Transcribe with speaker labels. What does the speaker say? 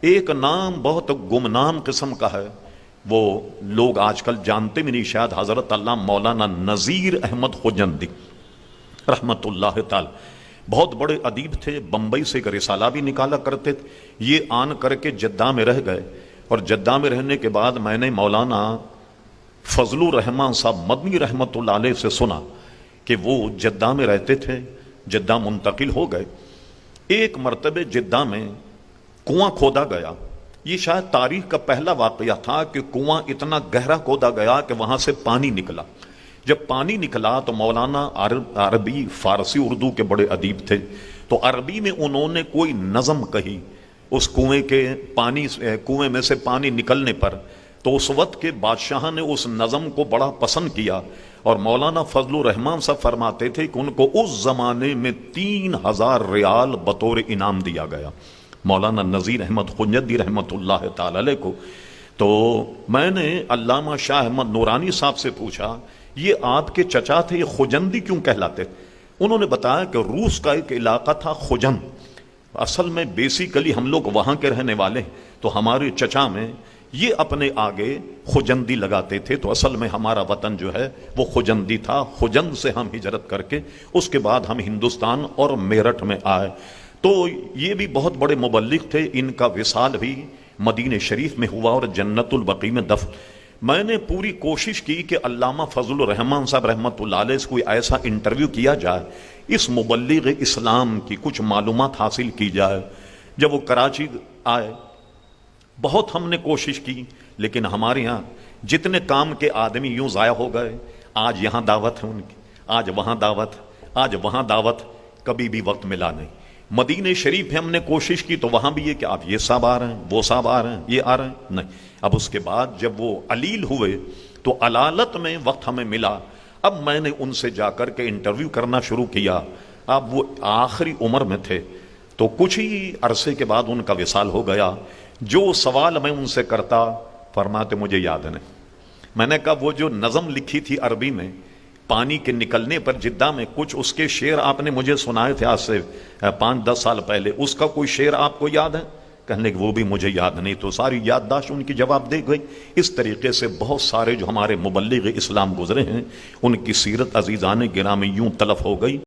Speaker 1: ایک نام بہت گمنام قسم کا ہے، وہ لوگ آج کل جانتے بھی نہیں، شاید حضرت علامہ مولانا نذیر احمد خوجندی رحمت اللہ تعالی، بہت بڑے ادیب تھے، بمبئی سے ایک رسالہ بھی نکالا کرتے تھے۔ یہ آن کر کے جدہ میں رہ گئے، اور جدہ میں رہنے کے بعد میں نے مولانا فضل الرحمان صاحب مدنی رحمت اللہ علیہ سے سنا کہ وہ جدہ میں رہتے تھے، جدہ منتقل ہو گئے۔ ایک مرتبہ جدہ میں کنواں کھودا گیا، یہ شاید تاریخ کا پہلا واقعہ تھا کہ کنواں اتنا گہرا کھودا گیا کہ وہاں سے پانی نکلا۔ جب پانی نکلا تو مولانا عربی فارسی اردو کے بڑے ادیب تھے، تو عربی میں انہوں نے کوئی نظم کہی اس کنویں میں سے پانی نکلنے پر، تو اس وقت کے بادشاہ نے اس نظم کو بڑا پسند کیا، اور مولانا فضل الرحمان صاحب فرماتے تھے کہ ان کو اس زمانے میں 3000 ریال بطور انعام دیا گیا، مولانا نذیر احمد خوجندی رحمت اللہ تعالی علیہ کو۔ تو میں نے علامہ شاہ احمد نورانی صاحب سے پوچھا، یہ آپ کے چچا تھے، یہ خوجندی کیوں کہلاتے؟ انہوں نے بتایا کہ روس کا ایک علاقہ تھا خوجند، اصل میں بیسیکلی ہم لوگ وہاں کے رہنے والے، تو ہمارے چچا میں یہ اپنے آگے خوجندی لگاتے تھے، تو اصل میں ہمارا وطن جو ہے وہ خوجندی تھا۔ خوجند سے ہم ہجرت کر کے اس کے بعد ہم ہندوستان اور میرٹھ میں آئے۔ تو یہ بھی بہت بڑے مبلغ تھے، ان کا وصال بھی مدینہ شریف میں ہوا اور جنت البقیع میں دفن۔ میں نے پوری کوشش کی کہ علامہ فضل الرحمان صاحب رحمۃ اللہ علیہ سے کوئی ایسا انٹرویو کیا جائے، اس مبلغ اسلام کی کچھ معلومات حاصل کی جائے۔ جب وہ کراچی آئے، بہت ہم نے کوشش کی، لیکن ہمارے یہاں جتنے کام کے آدمی یوں ضائع ہو گئے، آج یہاں دعوت ہے ان کی، آج وہاں دعوت، آج وہاں دعوت، کبھی بھی وقت ملا نہیں۔ مدینہ شریف میں ہم نے کوشش کی تو وہاں بھی یہ کہ آپ یہ صاحب آ رہے ہیں، وہ صاحب آ رہے ہیں، یہ آ رہے ہیں، نہیں۔ اب اس کے بعد جب وہ علیل ہوئے تو علالت میں وقت ہمیں ملا، اب میں نے ان سے جا کر کے انٹرویو کرنا شروع کیا۔ اب وہ آخری عمر میں تھے، تو کچھ ہی عرصے کے بعد ان کا وصال ہو گیا۔ جو سوال میں ان سے کرتا، فرماتے مجھے یاد نہیں۔ میں نے کہا وہ جو نظم لکھی تھی عربی میں پانی کے نکلنے پر جدہ میں، کچھ اس کے شعر آپ نے مجھے سنائے تھے آج سے 5-10 سال پہلے، اس کا کوئی شعر آپ کو یاد ہے؟ کہنے کہ وہ بھی مجھے یاد نہیں۔ تو ساری یادداشت ان کی جواب دے گئی۔ اس طریقے سے بہت سارے جو ہمارے مبلغ اسلام گزرے ہیں، ان کی سیرت عزیزان گرامی یوں تلف ہو گئی۔